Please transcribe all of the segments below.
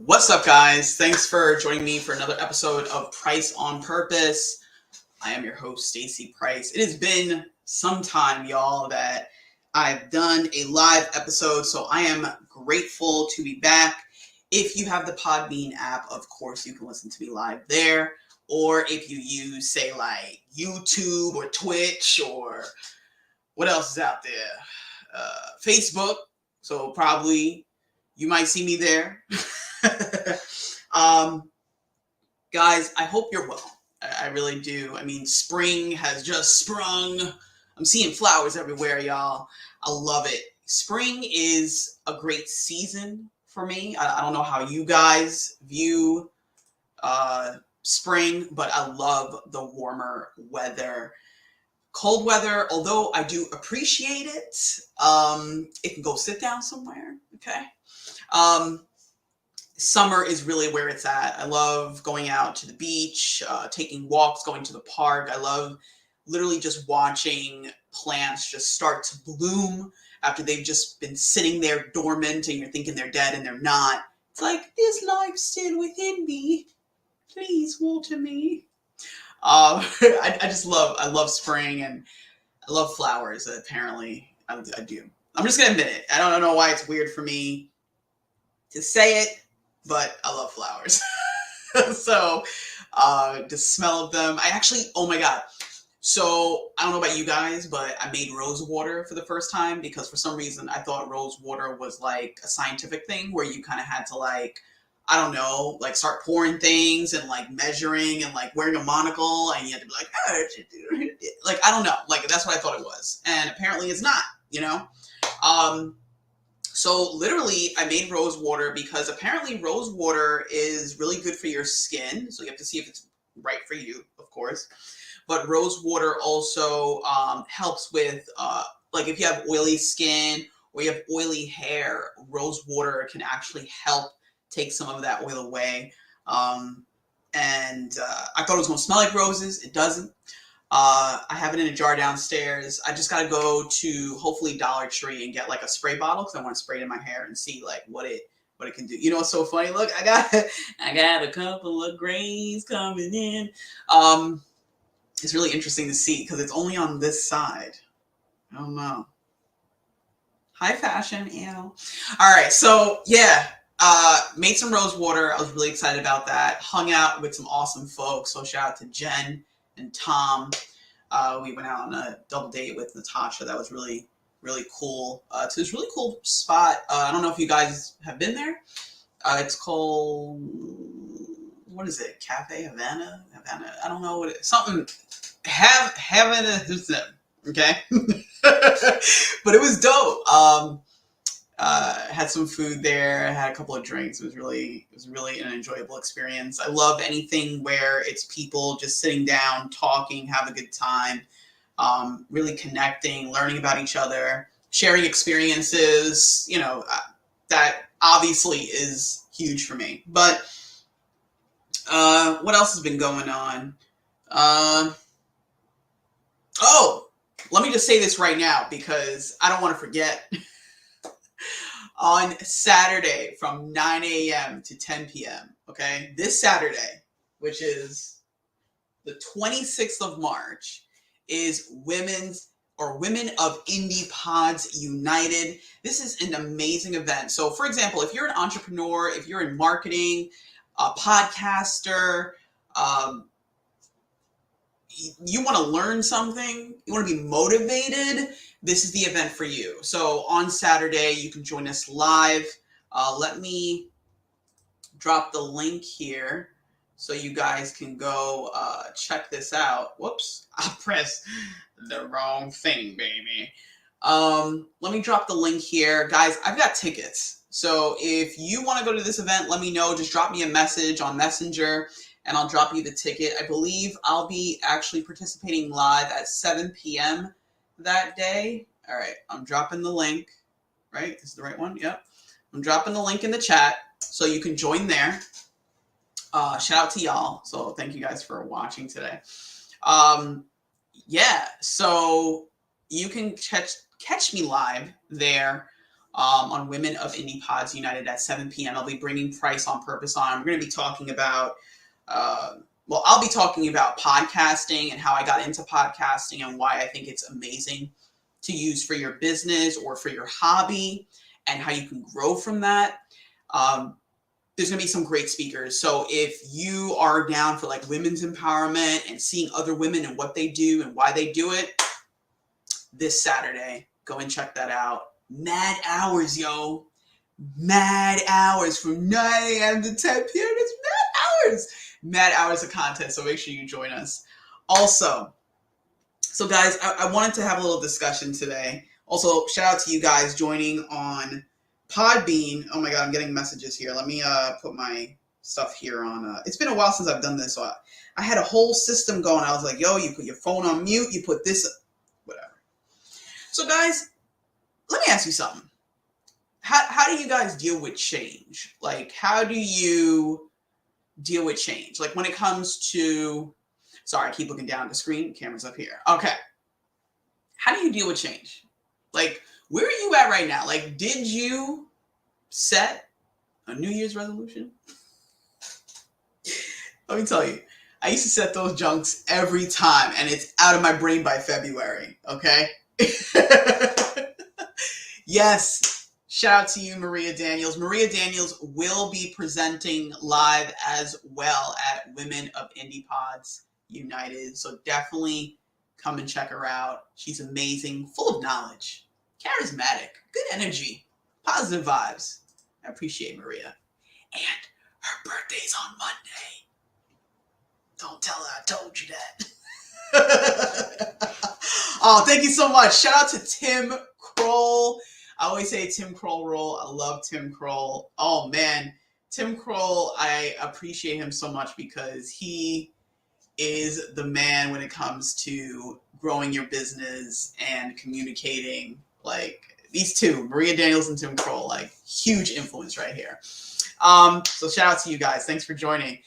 What's up, guys? Thanks for joining me for another episode of Price on Purpose. I am your host, Stacy Price. It has been some time, y'all, that I've done a live episode, so I am grateful to be back. If you have the Podbean app, of course, you can listen to me live there. Or if you use, say, like YouTube or Twitch or what else is out there? Facebook. So probably you might see me there. Guys, I hope you're well. I really do. I mean, spring has just sprung. I'm seeing flowers everywhere, y'all. I love it. Spring is a great season for me. I don't know how you guys view spring, but I love the warmer weather. Cold weather, although I do appreciate it, it can go sit down somewhere, okay? Summer is really where it's at. I love going out to the beach, taking walks, going to the park. I love literally just watching plants just start to bloom after they've just been sitting there dormant and you're thinking they're dead and they're not. It's like, there's life still within me. Please water me. I love spring and I love flowers. Apparently, I do. I'm just gonna admit it. I don't know why it's weird for me to say it, but I love flowers. So, the smell of them. Oh my God. So, I don't know about you guys, but I made rose water for the first time because for some reason I thought rose water was like a scientific thing where you kind of had to like, I don't know, like start pouring things and like measuring and like wearing a monocle and you had to be like, like, I don't know. Like, that's what I thought it was. And apparently it's not, you know? So literally I made rose water because apparently rose water is really good for your skin. So you have to see if it's right for you, of course. But rose water also helps with, like if you have oily skin or you have oily hair, rose water can actually help take some of that oil away. I thought it was going to smell like roses. It doesn't. I have it in a jar downstairs. I just got to go to hopefully Dollar Tree and get like a spray bottle because I want to spray it in my hair and see like what it can do. You know what's so funny? Look, I got a couple of grays coming in. It's really interesting to see because it's only on this side. I don't know. High fashion, you know. All right, so yeah. Made some rose water. I was really excited about that. Hung out with some awesome folks. So shout out to Jen and Tom. We went out on a double date with Natasha. That was really, really cool. To this really cool spot. I don't know if you guys have been there. It's called, what is it? Cafe Havana? I don't know what it is. Something. Havana. Okay. But it was dope. Had some food there, had a couple of drinks. It was really an enjoyable experience. I love anything where it's people just sitting down, talking, have a good time, really connecting, learning about each other, sharing experiences. You know, that obviously is huge for me. But what else has been going on? Oh, let me just say this right now because I don't want to forget. On Saturday from 9 a.m. to 10 p.m., okay? This Saturday, which is the 26th of March, is Women of Indie Pods United. This is an amazing event. So, for example, if you're an entrepreneur, if you're in marketing, a podcaster, you want to learn something, you want to be motivated, this is the event for you. So on Saturday, you can join us live. Let me drop the link here so you guys can go check this out. Whoops, I pressed the wrong thing, baby. Let me drop the link here. Guys, I've got tickets. So if you want to go to this event, let me know. Just drop me a message on Messenger and I'll drop you the ticket. I believe I'll be actually participating live at 7 p.m. that day. All right, I'm dropping the link. Right, this is the right one. Yep. I'm dropping the link in the chat so you can join there. Shout out to y'all. So thank you guys for watching today. Yeah, so you can catch me live there on Women of Indie Pods United at 7 p.m. I'll be bringing Price on Purpose on. We're going to be talking about, I'll be talking about podcasting and how I got into podcasting and why I think it's amazing to use for your business or for your hobby and how you can grow from that. There's going to be some great speakers. So if you are down for like women's empowerment and seeing other women and what they do and why they do it, this Saturday, go and check that out. Mad hours, yo. Mad hours from 9 a.m. to 10 p.m. It's mad hours. Mad hours of content. So make sure you join us. Also, so guys, I wanted to have a little discussion today. Also, shout out to you guys joining on Podbean. Oh my God, I'm getting messages here. Let me put my stuff here on. It's been a while since I've done this. So I had a whole system going. I was like, yo, you put your phone on mute. You put this, whatever. So guys, let me ask you something. How do you guys deal with change? Like, how do you deal with change? Like when it comes to, sorry, I keep looking down at the screen. Camera's up here. Okay. How do you deal with change? Like, where are you at right now? Like, did you set a New Year's resolution? Let me tell you, I used to set those junks every time, and it's out of my brain by February, okay? Yes, shout out to you, Maria Daniels. Maria Daniels will be presenting live as well at Women of Indie Pods United, so definitely come and check her out. She's amazing, full of knowledge, charismatic, good energy, positive vibes. I appreciate Maria. And her birthday's on Monday. Don't tell her I told you that. Oh, thank you so much. Shout out to Tim Kroll. I always say Tim Kroll roll. I love Tim Kroll. Oh man, Tim Kroll, I appreciate him so much because he is the man when it comes to growing your business and communicating. Like these two, Maria Daniels and Tim Kroll, like huge influence right here. So shout out to you guys. Thanks for joining.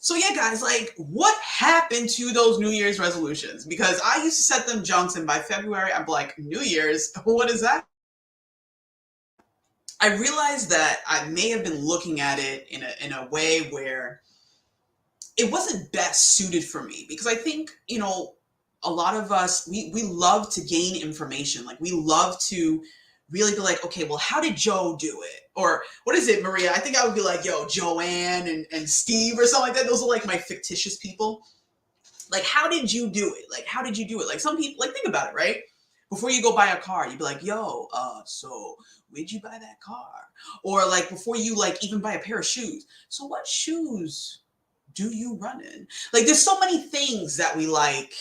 So yeah, guys, like what happened to those New Year's resolutions? Because I used to set them junks and by February, I'm like, New Year's, what is that? I realized that I may have been looking at it in a way where it wasn't best suited for me because I think, you know, a lot of us, we love to gain information. Like we love to really be like, okay, well, how did Joe do it? Or what is it, Maria? I think I would be like, yo, Joanne and Steve or something like that. Those are like my fictitious people. Like, how did you do it? Like, how did you do it? Like some people, like think about it, right? Before you go buy a car, you'd be like, yo, so where'd you buy that car? Or like before you like even buy a pair of shoes. So what shoes do you run in? Like there's so many things that we like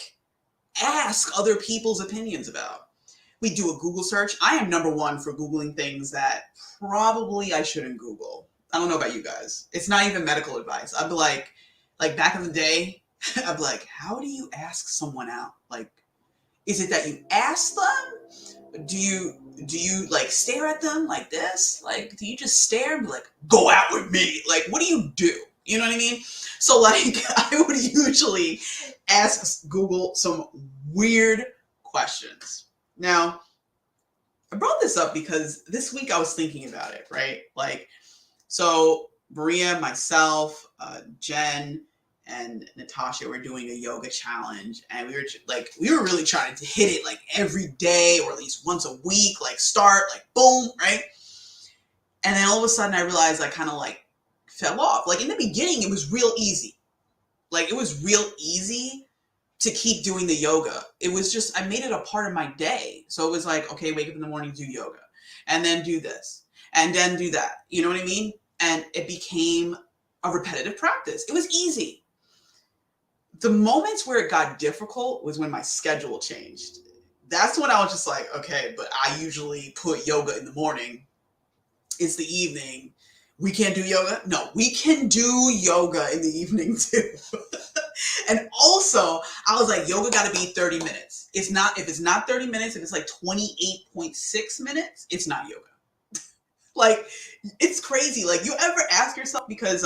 ask other people's opinions about. We do a Google search. I am number one for Googling things that probably I shouldn't Google. I don't know about you guys. It's not even medical advice. I'd be like back in the day, I'd be like, how do you ask someone out? Like, is it that you ask them? Do you like stare at them like this? Like, do you just stare and be like, go out with me? Like, what do you do? You know what I mean? So like, I would usually ask Google some weird questions. Now, I brought this up because this week I was thinking about it, right? Like, so Maria, myself, Jen, and Natasha were doing a yoga challenge, and we were really trying to hit it like every day or at least once a week, like start, like boom, right? And then all of a sudden I realized I kind of like fell off. Like in the beginning, it was real easy. Like it was real easy to keep doing the yoga. It was just, I made it a part of my day. So it was like, okay, wake up in the morning, do yoga, and then do this, and then do that. You know what I mean? And it became a repetitive practice. It was easy. The moments where it got difficult was when my schedule changed. That's when I was just like, okay, but I usually put yoga in the morning. It's the evening. We can't do yoga? No, we can do yoga in the evening too. And also, I was like, yoga got to be 30 minutes. If it's not 30 minutes, if it's like 28.6 minutes, it's not yoga. Like, it's crazy. Like, you ever ask yourself, because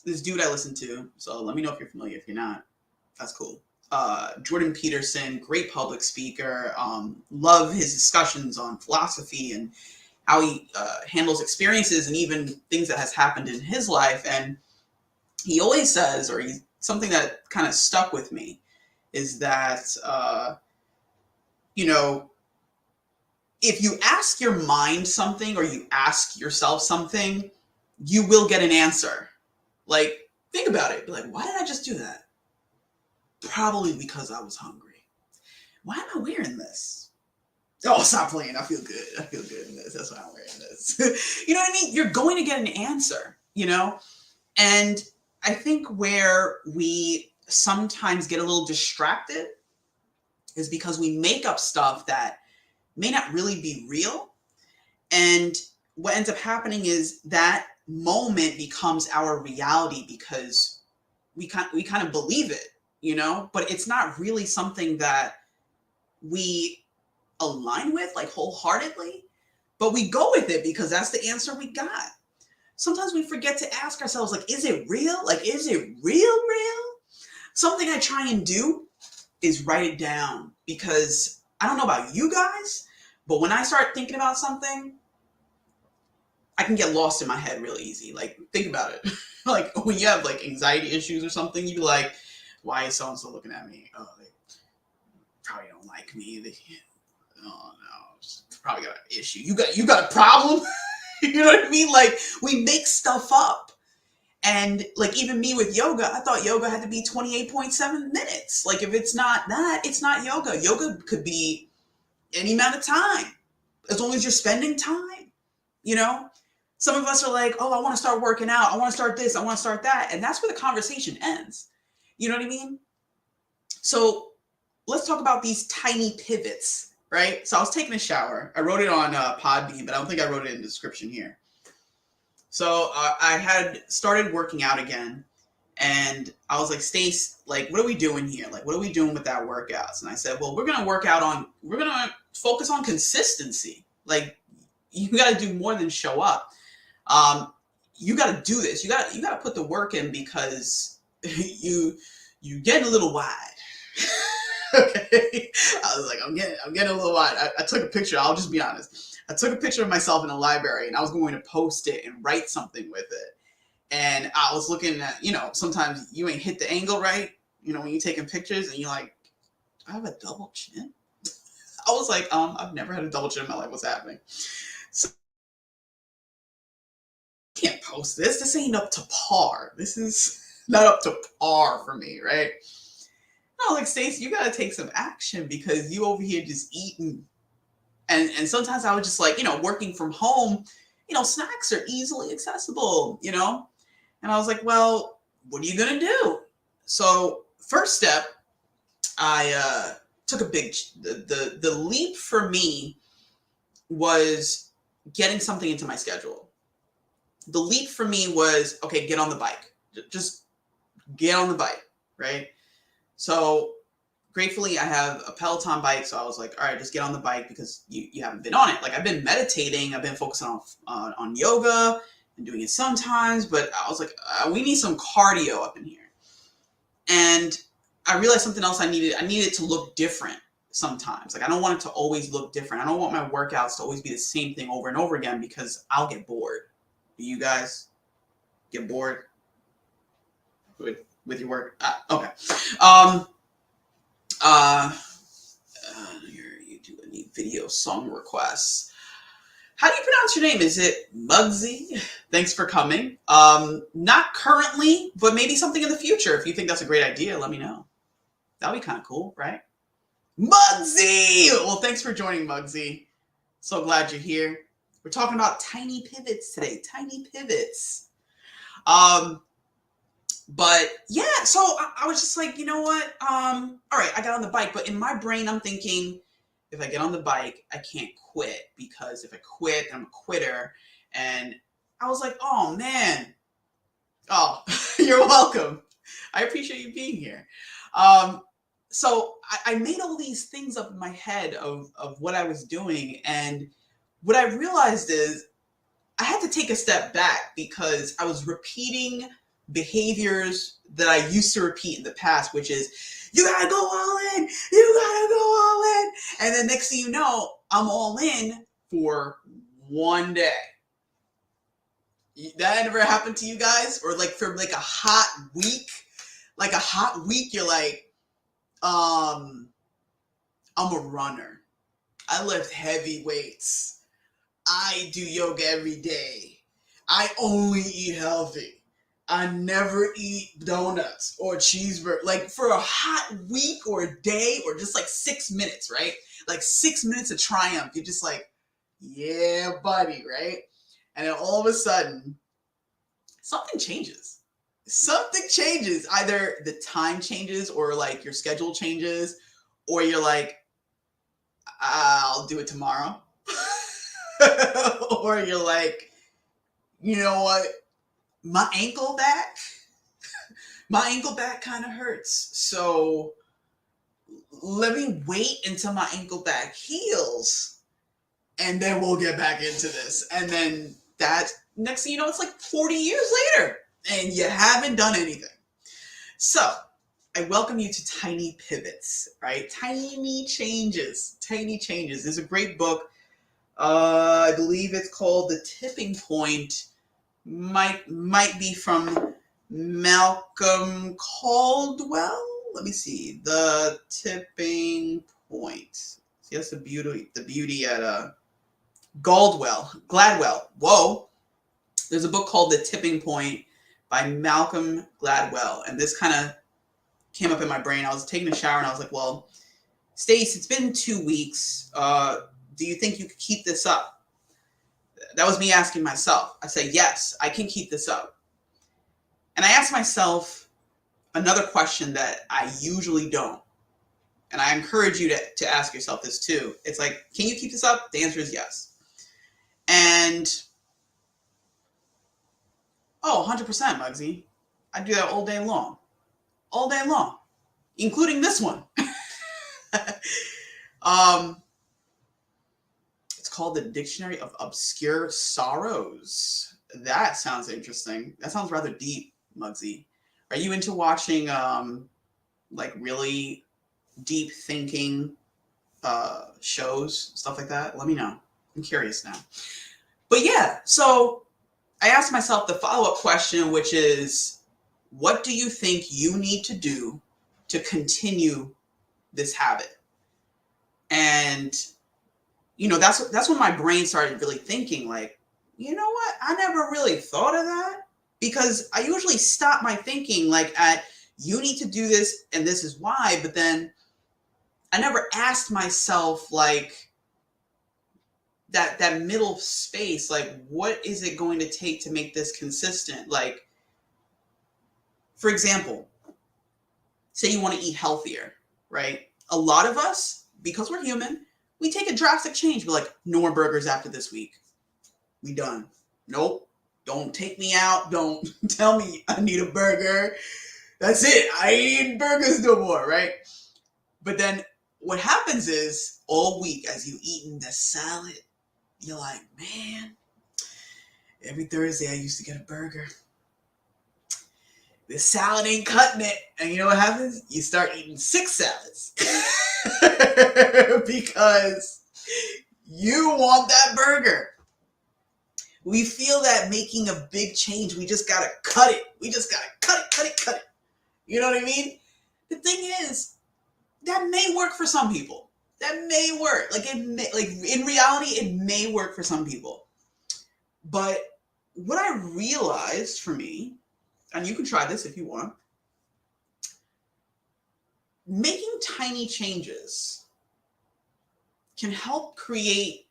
this dude I listen to, so let me know if you're familiar. If you're not, that's cool. Jordan Peterson, great public speaker. Love his discussions on philosophy and how he handles experiences and even things that has happened in his life. And he always says, or something that kind of stuck with me, is that, you know, if you ask your mind something or you ask yourself something, you will get an answer. Like, think about it. Be like, why did I just do that? Probably because I was hungry. Why am I wearing this? Oh, stop playing. I feel good. I feel good in this. That's why I'm wearing this. You know what I mean? You're going to get an answer, you know? And I think where we sometimes get a little distracted is because we make up stuff that may not really be real. And what ends up happening is that moment becomes our reality because we kind of believe it, you know, but it's not really something that we align with like wholeheartedly, but we go with it because that's the answer we got. Sometimes we forget to ask ourselves, like, is it real? Like, is it real? Something I try and do is write it down, because I don't know about you guys, but when I start thinking about something, I can get lost in my head real easy. Like, think about it. Like, when you have like anxiety issues or something, you be like, why is so-and-so looking at me? Oh, they probably don't like me. Oh no, probably got an issue. You got a problem? You know what I mean? Like, we make stuff up. And like, even me with yoga, I thought yoga had to be 28.7 minutes. Like, if it's not that, it's not yoga. Yoga could be any amount of time, as long as you're spending time, you know? Some of us are like, oh, I want to start working out. I want to start this. I want to start that. And that's where the conversation ends. You know what I mean? So let's talk about these tiny pivots, right? So I was taking a shower. I wrote it on Podbean, but I don't think I wrote it in the description here. So I had started working out again, and I was like, Stace, like, what are we doing here? Like, what are we doing with that workouts? And I said, well, we're going to focus on consistency. Like, you got to do more than show up. You got to do this. You got to put the work in, because you getting a little wide. Okay. I was like, I'm getting a little wide. I took a picture. I'll just be honest. I took a picture of myself in a library, and I was going to post it and write something with it. And I was looking at, you know, sometimes you ain't hit the angle right. You know, when you're taking pictures and you're like, do I have a double chin? I was like, I've never had a double chin in my life. What's happening? So I can't post this. This ain't up to par. This is not up to par for me, right? I was like, Stacey, you got to take some action, because you over here just eating. And sometimes I was just like, you know, working from home, you know, snacks are easily accessible, you know? And I was like, well, what are you going to do? So first step, I took a big, the leap for me was getting something into my schedule. The leap for me was, okay, get on the bike. Just get on the bike, right? So gratefully, I have a Peloton bike. So I was like, all right, just get on the bike, because you haven't been on it. Like, I've been meditating. I've been focusing on yoga and doing it sometimes. But I was like, we need some cardio up in here. And I realized something else I needed. I needed to look different sometimes. Like, I don't want it to always look different. I don't want my workouts to always be the same thing over and over again, because I'll get bored. Do you guys get bored with your work? Okay. You do any video song requests? How do you pronounce your name? Is it Muggsy? Thanks for coming. Not currently, but maybe something in the future. If you think that's a great idea, let me know. That'll be kind of cool, right? Muggsy! Well, thanks for joining, Muggsy. So glad you're here. We're talking about tiny pivots today. Tiny pivots. But yeah, so I was just like, you know what? All right, I got on the bike, but in my brain, I'm thinking, if I get on the bike, I can't quit, because if I quit, I'm a quitter. And I was like, oh man. Oh, you're welcome. I appreciate you being here. So I made all these things up in my head of what I was doing. And what I realized is I had to take a step back, because I was repeating behaviors that I used to repeat in the past, which is, You gotta go all in. You gotta go all in. And then next thing you know, I'm all in for one day. That ever happened to you guys? Or like for like a hot week? Like a hot week, you're like, I'm a runner. I lift heavy weights. I do yoga every day. I only eat healthy. I never eat donuts or cheeseburger. Like for a hot week or a day or just like 6 minutes, right? Like 6 minutes of triumph. You're just like, yeah, buddy, right? And then all of a sudden, something changes. Something changes. Either the time changes or like your schedule changes, or you're like, I'll do it tomorrow. Or you're like, you know what? My ankle back kind of hurts. So let me wait until my ankle back heals and then we'll get back into this. And then that next thing you know, it's like 40 years later and you haven't done anything. So I welcome you to Tiny Pivots, right? Tiny changes. There's a great book. I believe it's called The Tipping Point. Might be from Malcolm Caldwell. Let me see. The Tipping Point. See, that's the beauty at Gladwell. Whoa. There's a book called The Tipping Point by Malcolm Gladwell. And this kind of came up in my brain. I was taking a shower and I was like, well, Stace, it's been 2 weeks. Do you think you could keep this up? That was me asking myself. I say, yes, I can keep this up. And I asked myself another question that I usually don't. And I encourage you to ask yourself this too. It's like, can you keep this up? The answer is yes. And, 100%, Muggsy. I do that all day long. All day long. Including this one. It's called the Dictionary of Obscure Sorrows. That sounds interesting. That sounds rather deep, Muggsy. Are you into watching like really deep thinking shows, stuff like that? Let me know. I'm curious now. But yeah, so I asked myself the follow-up question, which is, what do you think you need to do to continue this habit? And that's when my brain started really thinking like, you know what? I never really thought of that, because I usually stop my thinking like at, you need to do this and this is why, but then I never asked myself like that middle space, like what is it going to take to make this consistent? Like, for example, say you want to eat healthier, right? A lot of us, because we're human, we take a drastic change. We're like, no more burgers after this week. We done. Nope. Don't take me out. Don't tell me I need a burger. That's it. I ain't eating burgers no more, right? But then what happens is, all week as you eating the salad, you're like, man, every Thursday I used to get a burger. This salad ain't cutting it. And you know what happens? You start eating 6 salads. Because you want that burger. We feel that making a big change, we just gotta cut it. We just gotta cut it. You know what I mean? The thing is, that may work for some people. That may work. Like in reality, it may work for some people. But what I realized for me, and you can try this if you want, making tiny changes can help create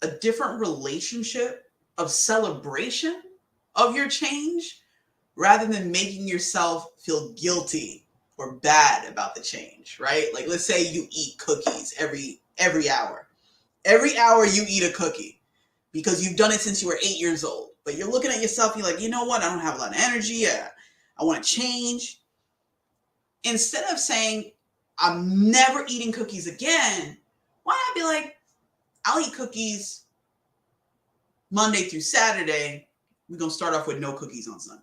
a different relationship of celebration of your change, rather than making yourself feel guilty or bad about the change, right? Like, let's say you eat cookies every hour. Every hour you eat a cookie because you've done it since you were 8 years old. But you're looking at yourself, you're like, you know what? I don't have a lot of energy. I want to change. Instead of saying, I'm never eating cookies again, why not be like, I'll eat cookies Monday through Saturday. We're going to start off with no cookies on Sunday.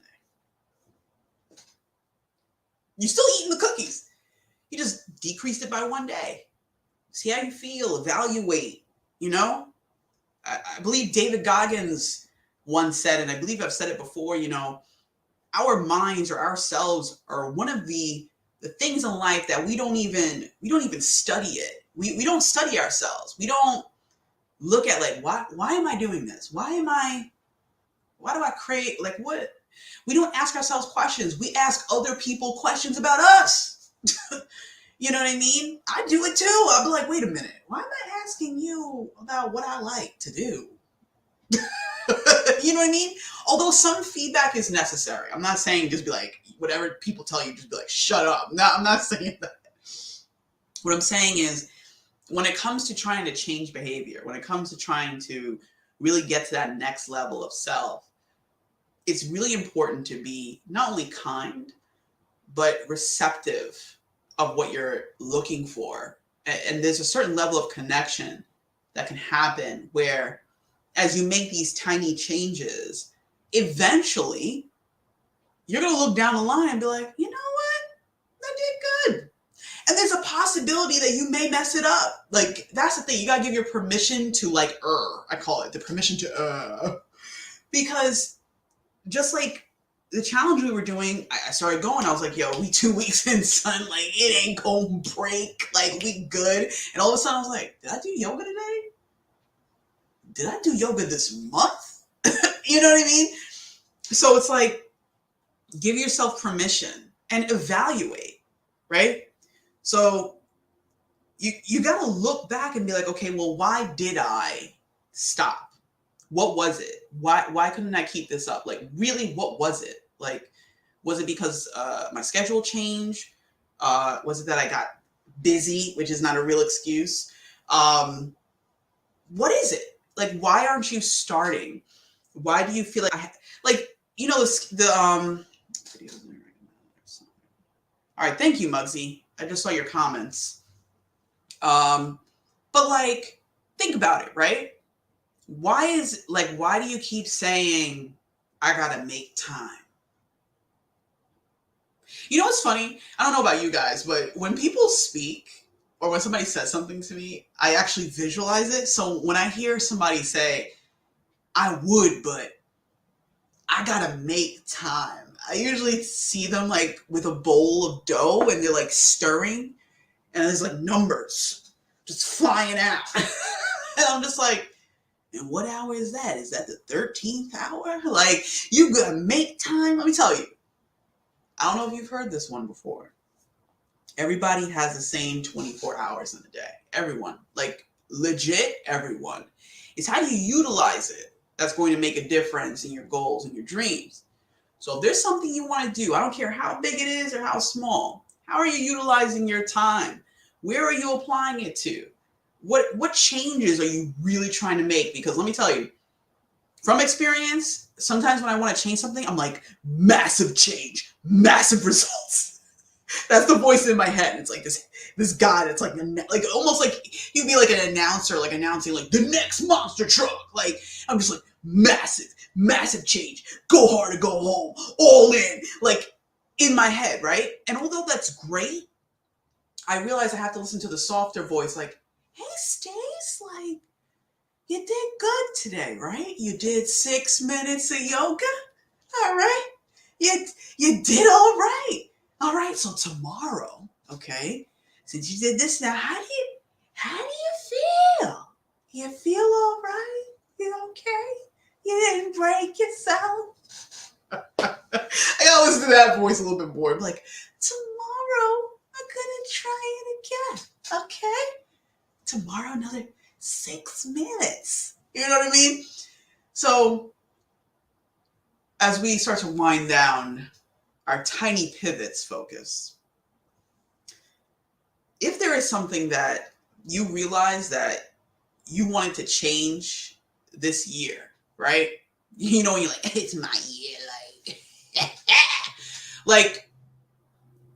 You're still eating the cookies, You just decreased it by 1 day. See how you feel, evaluate, you know? I believe David Goggins once said, and I believe I've said it before, you know, our minds or ourselves are one of the things in life that we don't even study it. We don't study ourselves. We don't look at like, why am I doing this? Why do I create, like, what? We don't ask ourselves questions. We ask other people questions about us. You know what I mean? I do it too. I'll be like, wait a minute. Why am I asking you about what I like to do? You know what I mean? Although some feedback is necessary. I'm not saying just be like, whatever people tell you, just be like, shut up. No, I'm not saying that. What I'm saying is, when it comes to trying to change behavior, when it comes to trying to really get to that next level of self, it's really important to be not only kind, but receptive of what you're looking for. And there's a certain level of connection that can happen where, as you make these tiny changes, eventually you're going to look down the line and be like, you know what? I did good. And there's a possibility that you may mess it up. Like, that's the thing. You got to give your permission to, like, I call it the permission to because just like the challenge we were doing, I started going, I was like, yo, we 2 weeks in, son, like, it ain't gonna break, like, we good. And all of a sudden I was like, did I do yoga today? Did I do yoga this month? You know what I mean? So it's like, give yourself permission and evaluate, right? So you got to look back and be like, okay, well, why did I stop? What was it? Why couldn't I keep this up? Like, really, what was it? Like, was it because my schedule changed? Was it that I got busy, which is not a real excuse? What is it? Like, why aren't you starting? Why do you feel like you know, all right, thank you, Muggsy. I just saw your comments. But like, think about it, right? Why do you keep saying, I gotta make time? You know what's funny? I don't know about you guys, but when people speak or when somebody says something to me, I actually visualize it. So when I hear somebody say, I would, but I gotta make time, I usually see them like with a bowl of dough and they're like stirring and there's like numbers just flying out. And I'm just like, and what hour is that? Is that the 13th hour? Like, you gotta make time. Let me tell you, I don't know if you've heard this one before. Everybody has the same 24 hours in a day. Everyone, like legit everyone. It's how you utilize it that's going to make a difference in your goals and your dreams. So if there's something you want to do, I don't care how big it is or how small, how are you utilizing your time? Where are you applying it to? What changes are you really trying to make? Because let me tell you, from experience, sometimes when I want to change something, I'm like, massive change, massive results. That's the voice in my head. It's like this guy that's like almost like he'd be like an announcer, like announcing like the next monster truck. Like, I'm just like, massive change, go hard or go home, all in, like in my head, right? And although that's great, I realize I have to listen to the softer voice, like, hey, Stace, like, you did good today, right? You did 6 minutes of yoga, all right? You did all right. All right, so tomorrow, okay, since you did this now, how do you feel? You feel all right? You okay? You didn't break yourself? I gotta listen to that voice a little bit more. I'm like, tomorrow, I'm gonna try it again, okay? Tomorrow, another 6 minutes. You know what I mean? So, as we start to wind down our tiny pivots focus, if there is something that you realize that you wanted to change this year, right? You know, you're like, it's my year, like, like,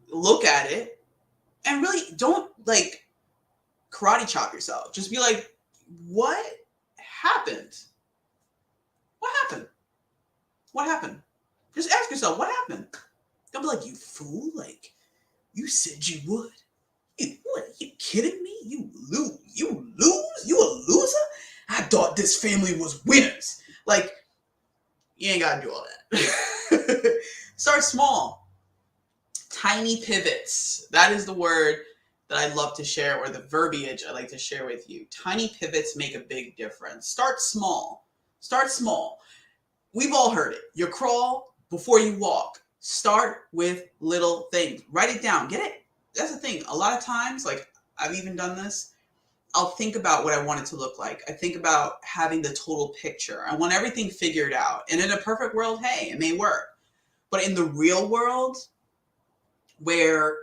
look at it and really don't like karate chop yourself. Just be like, what happened? What happened? What happened? Just ask yourself, what happened? Don't be like, you fool, like, you said you would. What, are you kidding me? You lose. You lose? You a loser? I thought this family was winners. Like, you ain't got to do all that. Start small. Tiny pivots. That is the word that I love to share, or the verbiage I like to share with you. Tiny pivots make a big difference. Start small. Start small. We've all heard it. You crawl before you walk. Start with little things. Write it down. Get it? That's the thing. A lot of times, like I've even done this, I'll think about what I want it to look like. I think about having the total picture. I want everything figured out. And in a perfect world, hey, it may work. But in the real world, where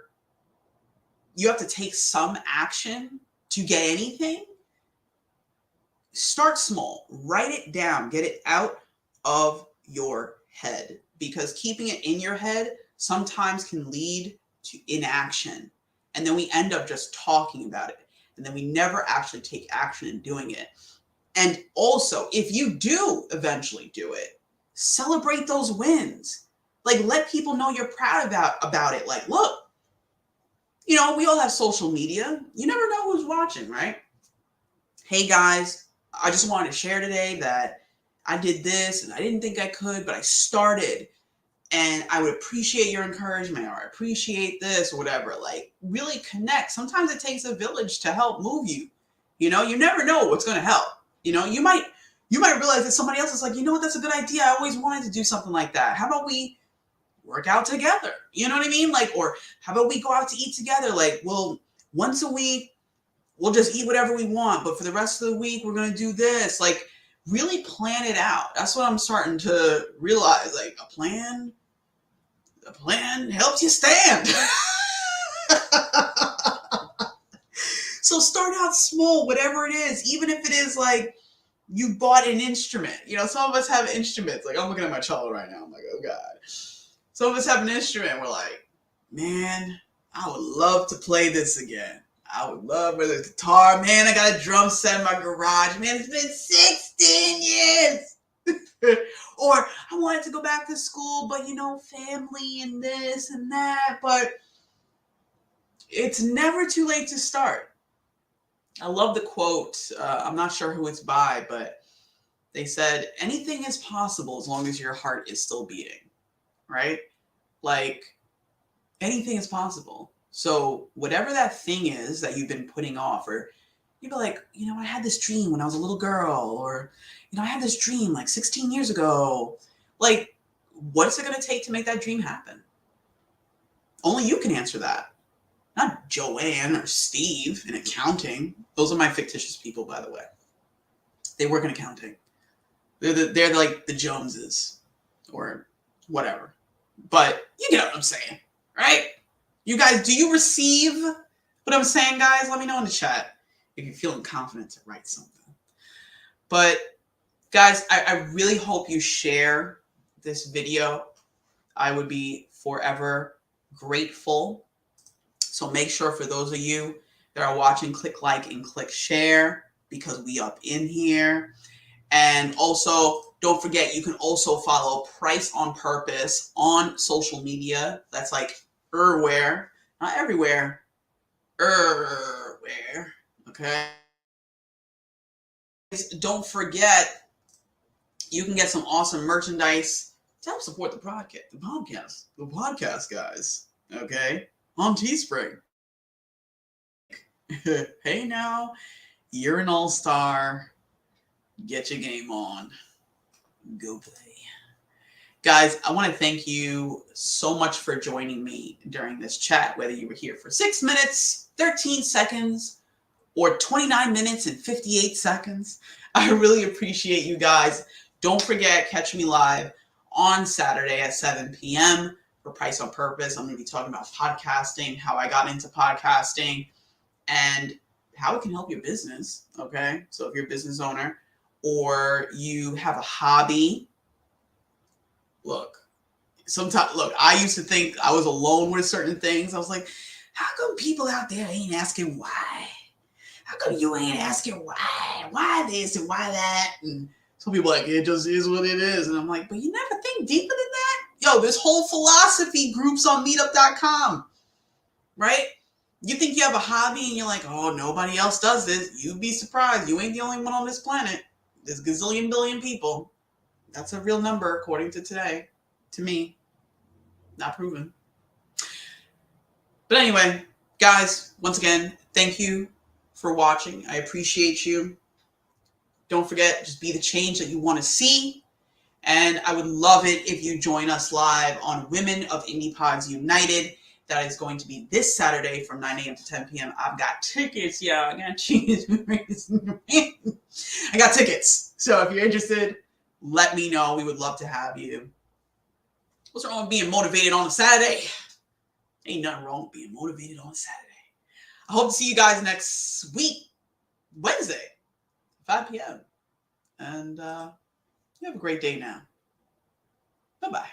you have to take some action to get anything, start small. Write it down. Get it out of your head. Because keeping it in your head sometimes can lead to inaction. And then we end up just talking about it. And then we never actually take action in doing it. And also, if you do eventually do it, celebrate those wins. Like, let people know you're proud about it. Like, look, you know, we all have social media. You never know who's watching, right? Hey guys, I just wanted to share today that I did this and I didn't think I could, but I started. And I would appreciate your encouragement, or I appreciate this, or whatever. Like, really connect. Sometimes it takes a village to help move you. You know, you never know what's going to help. You know, you might realize that somebody else is like, you know what, that's a good idea. I always wanted to do something like that. How about we work out together? You know what I mean? Like, or how about we go out to eat together? Like, well, once a week, we'll just eat whatever we want. But for the rest of the week, we're going to do this. Like, really plan it out. That's what I'm starting to realize. Like, a plan helps you stand. So start out small, whatever it is, even if it is like you bought an instrument. You know, some of us have instruments. Like, I'm looking at my cello right now. I'm like, oh God. Some of us have an instrument. We're like, man, I would love to play this again. I would love, whether it's guitar, man, I got a drum set in my garage. Man, it's been 16 years. Or I wanted to go back to school, but you know, family and this and that. But it's never too late to start. I love the quote. I'm not sure who it's by, but they said, anything is possible as long as your heart is still beating, right? Like, anything is possible. So whatever that thing is that you've been putting off, or you'd be like, you know, I had this dream when I was a little girl, or, you know, I had this dream like 16 years ago. Like, what's it going to take to make that dream happen? Only you can answer that. Not Joanne or Steve in accounting. Those are my fictitious people, by the way. They work in accounting. They're like the Joneses or whatever. But you get what I'm saying, right? You guys, do you receive what I'm saying, guys? Let me know in the chat if you're feeling confident to write something. But guys, I really hope you share this video. I would be forever grateful. So make sure, for those of you that are watching, click like and click share, because we up in here. And also, don't forget, you can also follow Price on Purpose on social media. That's like everywhere, not everywhere, everywhere. Okay. Don't forget, you can get some awesome merchandise to help support the podcast, guys. Okay, on Teespring. Hey now, you're an all-star. Get your game on. Go play. Guys, I want to thank you so much for joining me during this chat, whether you were here for 6 minutes, 13 seconds, or 29 minutes and 58 seconds. I really appreciate you guys. Don't forget, catch me live on Saturday at 7 p.m. for Price on Purpose. I'm going to be talking about podcasting, how I got into podcasting, and how it can help your business. Okay, so if you're a business owner or you have a hobby, look, I used to think I was alone with certain things. I was like, how come people out there ain't asking why? How come you ain't asking why? Why this and why that? And some people are like, it just is what it is. And I'm like, but you never think deeper than that? Yo, there's whole philosophy groups on meetup.com, right? You think you have a hobby and you're like, oh, nobody else does this. You'd be surprised. You ain't the only one on this planet. There's a gazillion billion people. That's a real number according to today. To me. Not proven. But anyway, guys, once again, thank you for watching. I appreciate you. Don't forget, just be the change that you want to see. And I would love it if you join us live on Women of Indie Pods United. That is going to be this Saturday from 9 a.m. to 10 p.m. I've got tickets, yeah. I got tickets. So if you're interested, let me know. We would love to have you. What's wrong with being motivated on a Saturday? Ain't nothing wrong with being motivated on a Saturday. I hope to see you guys next week, Wednesday, 5 p.m. And you have a great day now. Bye-bye.